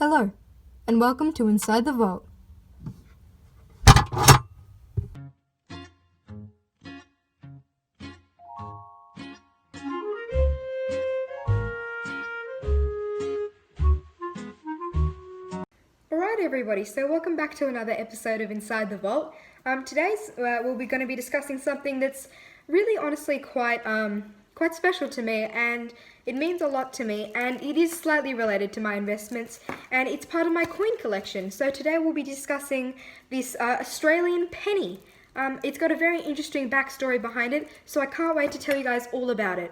Hello, and welcome to Inside the Vault. Alright everybody, so welcome back to another episode of Inside the Vault. Today's we'll be going to be discussing something that's really honestly quite special to me, and it means a lot to me, and it is slightly related to my investments, and it's part of my coin collection. So today we'll be discussing this Australian penny. It's got a very interesting backstory behind it, so I can't wait to tell you guys all about it.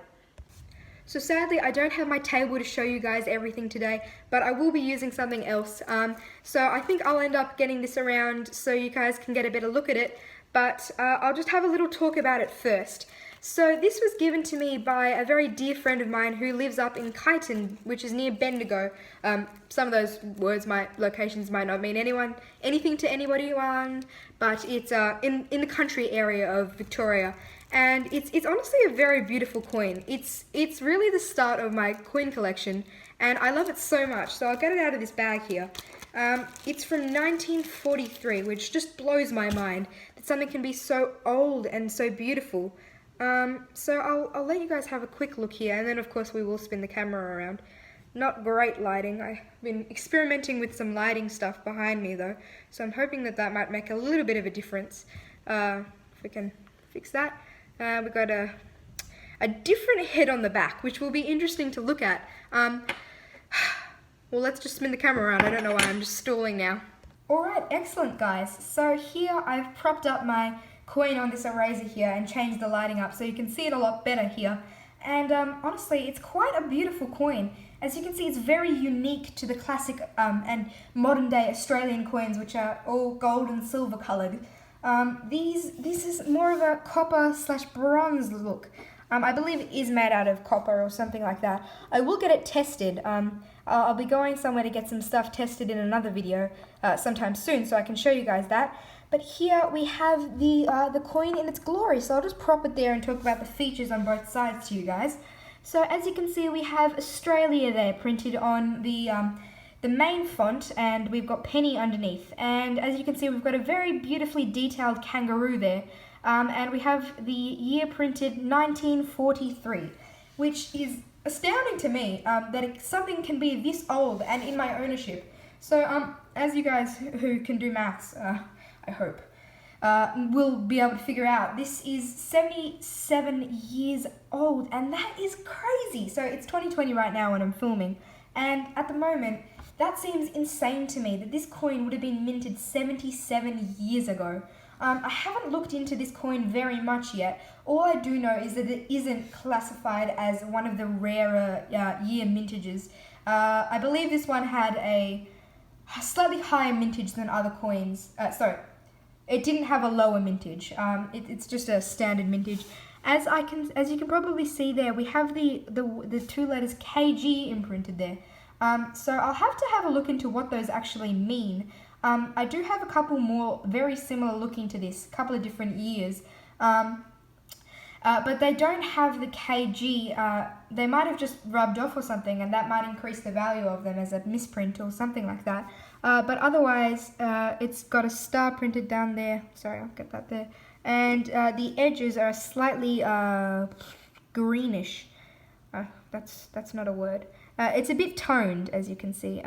So sadly, I don't have my table to show you guys everything today, but I will be using something else. So I think I'll end up getting this around so you guys can get a better look at it, but I'll just have a little talk about it first. So this was given to me by a very dear friend of mine who lives up in Calcutta, which is near Bendigo. Some of those locations might not mean anything to anybody, but it's in the country area of Victoria. And it's honestly a very beautiful coin. It's really the start of my coin collection, and I love it so much. So I'll get it out of this bag here. It's from 1943, which just blows my mind that something can be so old and so beautiful. So I'll let you guys have a quick look here, and then of course we will spin the camera around. Not great lighting. I've been experimenting with some lighting stuff behind me though, so I'm hoping that might make a little bit of a difference. If we can fix that. We've got a different head on the back, which will be interesting to look at. Well, let's just spin the camera around. I don't know why I'm just stalling now. Alright, excellent guys. So here I've propped up my coin on this eraser here and changed the lighting up so you can see it a lot better here. And honestly, it's quite a beautiful coin. As you can see, it's very unique to the classic and modern day Australian coins, which are all gold and silver coloured. This is more of a copper/bronze look. I believe it is made out of copper or something like that. I will get it tested. I'll be going somewhere to get some stuff tested in another video sometime soon, so I can show you guys that. But here we have the coin in its glory, so I'll just prop it there and talk about the features on both sides to you guys. So as you can see, we have Australia there printed on the main font, and we've got penny underneath. And as you can see, we've got a very beautifully detailed kangaroo there. And we have the year printed 1943, which is astounding to me that something can be this old and in my ownership. So as you guys who can do maths, I hope, will be able to figure out, this is 77 years old, and that is crazy. So it's 2020 right now when I'm filming, and at the moment, that seems insane to me that this coin would have been minted 77 years ago. I haven't looked into this coin very much yet. All I do know is that it isn't classified as one of the rarer year mintages. I believe this one had a slightly higher mintage than other coins. Sorry, it didn't have a lower mintage. It's just a standard mintage. As you can probably see there, we have the two letters KG imprinted there. So I'll have to have a look into what those actually mean. I do have a couple more very similar looking to this, a couple of different years. But they don't have the KG. They might have just rubbed off or something, and that might increase the value of them as a misprint or something like that. But otherwise, it's got a star printed down there. Sorry, I'll get that there. And the edges are slightly greenish. That's not a word. It's a bit toned, as you can see.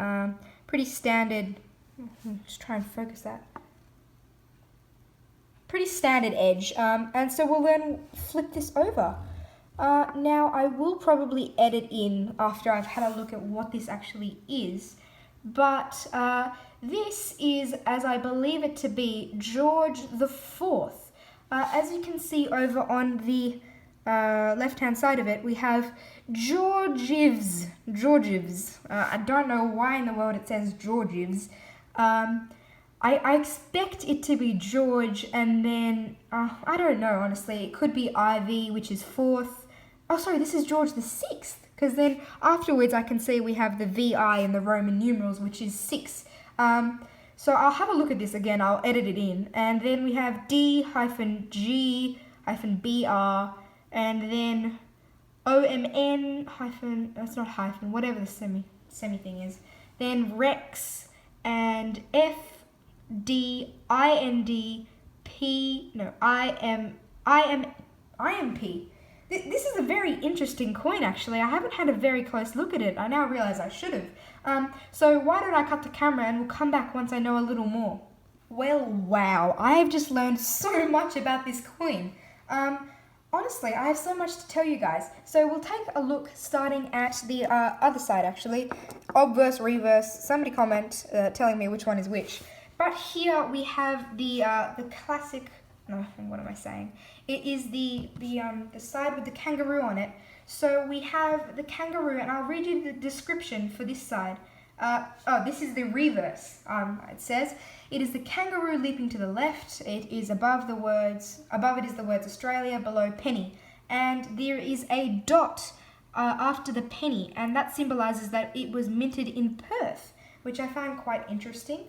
Pretty standard. Just try and focus that. Pretty standard edge. And so we'll then flip this over. Now I will probably edit in after I've had a look at what this actually is. But this is, as I believe it to be, George the Fourth. As you can see over on the left-hand side of it, we have Georgievs. I don't know why in the world it says Georgievs. I expect it to be George, and then, I don't know, honestly. It could be IV, which is fourth. Oh, sorry, this is George the Sixth, because then afterwards I can see we have the VI in the Roman numerals, which is 6. So I'll have a look at this again. I'll edit it in. And then we have D-G-BR, and then OMN hyphen, that's not hyphen, whatever the semi thing is. then Rex, and FDIND IMP. This is a very interesting coin, actually. I haven't had a very close look at it. I now realize I should have. So why don't I cut the camera and we'll come back once I know a little more. Well, wow, I have just learned so much about this coin. Honestly, I have so much to tell you guys. So we'll take a look starting at the other side, actually. Obverse, reverse. Somebody comment telling me which one is which. But here we have the classic. No, what am I saying? It is the side with the kangaroo on it. So we have the kangaroo, and I'll read you the description for this side. This is the reverse. It says, it is the kangaroo leaping to the left. It is above it is the words Australia, below penny. And there is a dot after the penny, and that symbolises that it was minted in Perth, which I found quite interesting.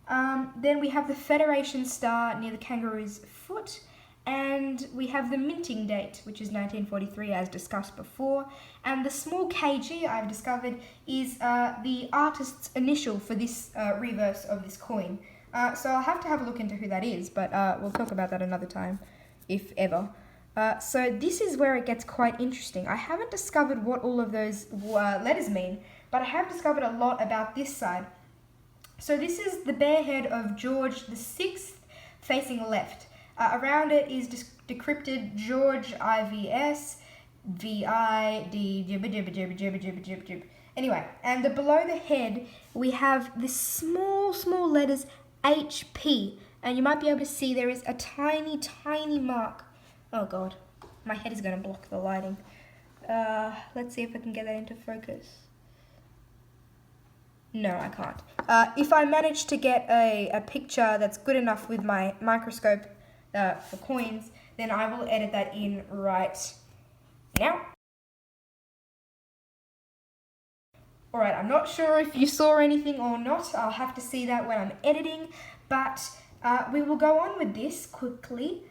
Then we have the Federation star near the kangaroo's foot, and we have the minting date, which is 1943, as discussed before. And the small kg, I've discovered, is the artist's initial for this reverse of this coin. So I'll have to have a look into who that is, but we'll talk about that another time, if ever. So this is where it gets quite interesting. I haven't discovered what all of those letters mean, but I have discovered a lot about this side. So this is the bare head of George VI facing left. Around it is decrypted George IVS VI D. Anyway, and below the head we have the small letters HP, and you might be able to see there is a tiny mark. Oh god, my head is going to block the lighting. Let's see if I can get that into focus. No, I can't. If I manage to get a picture that's good enough with my microscope for coins, then I will edit that in right now. Alright, I'm not sure if you saw anything or not. I'll have to see that when I'm editing, but we will go on with this quickly.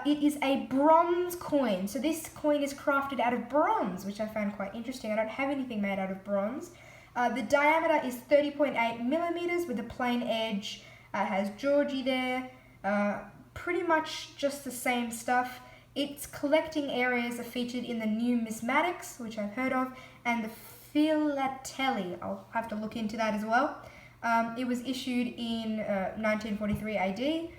It is a bronze coin. So this coin is crafted out of bronze, which I found quite interesting. I don't have anything made out of bronze. The diameter is 30.8 millimeters with a plain edge. It has Georgie there. Pretty much just the same stuff. Its collecting areas are featured in the numismatics, which I've heard of, and the philately. I'll have to look into that as well. It was issued in 1943 AD.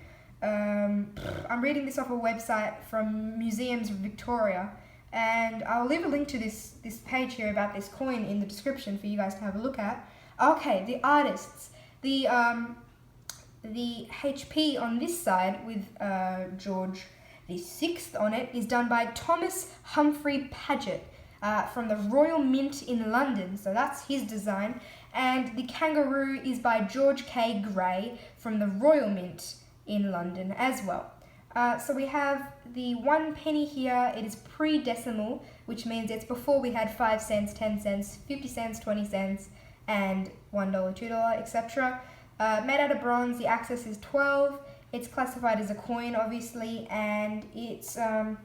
I'm reading this off a website from Museums of Victoria, and I'll leave a link to this page here about this coin in the description for you guys to have a look at. Okay, the artists. The HP on this side with George VI on it is done by Thomas Humphrey Paget from the Royal Mint in London, so that's his design. And the kangaroo is by George K. Gray from the Royal Mint in London as well. So we have the 1 penny here. It is pre-decimal, which means it's before we had 5 cents, 10 cents, 50 cents, 20 cents, and $1, $2, etc. Made out of bronze, the axis is 12. It's classified as a coin, obviously, and it's round,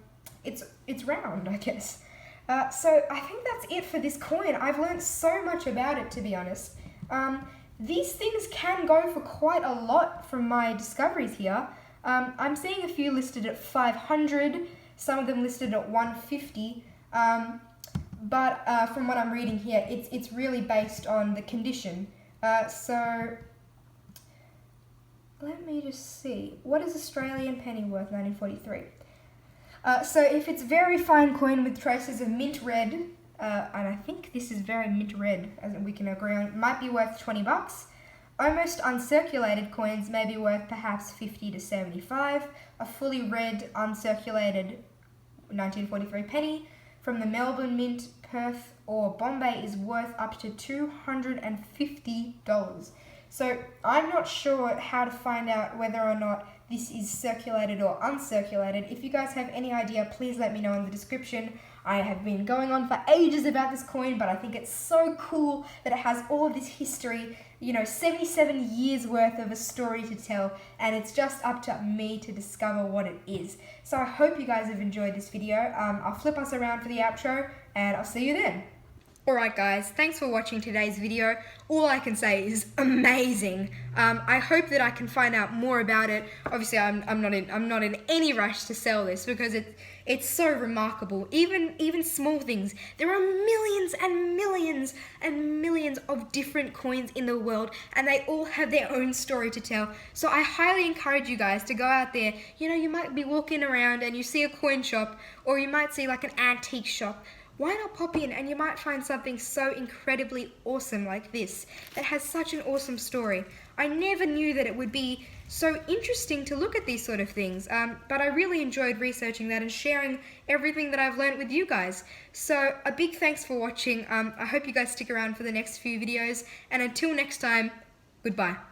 I guess. So I think that's it for this coin. I've learned so much about it, to be honest. These things can go for quite a lot from my discoveries here. I'm seeing a few listed at 500, some of them listed at 150, but from what I'm reading here, it's really based on the condition. So let me just see. What is Australian penny worth, 1943? So if it's very fine coin with traces of mint red, and I think this is very mint red, as we can agree on, it might be worth $20. Almost uncirculated coins may be worth perhaps 50 to 75. A fully red, uncirculated 1943 penny from the Melbourne Mint, Perth, or Bombay is worth up to $250. So I'm not sure how to find out whether or not this is circulated or uncirculated. If you guys have any idea, please let me know in the description. I have been going on for ages about this coin, but I think it's so cool that it has all of this history, 77 years worth of a story to tell, and it's just up to me to discover what it is. So I hope you guys have enjoyed this video. I'll flip us around for the outro, and I'll see you then. Alright guys, thanks for watching today's video. All I can say is amazing. I hope that I can find out more about it. Obviously I'm not in any rush to sell this because it's so remarkable. Even small things. There are millions and millions and millions of different coins in the world, and they all have their own story to tell. So I highly encourage you guys to go out there. You know, you might be walking around and you see a coin shop, or you might see like an antique shop. Why not pop in and you might find something so incredibly awesome like this that has such an awesome story. I never knew that it would be so interesting to look at these sort of things, but I really enjoyed researching that and sharing everything that I've learned with you guys. So a big thanks for watching. I hope you guys stick around for the next few videos, and until next time, goodbye.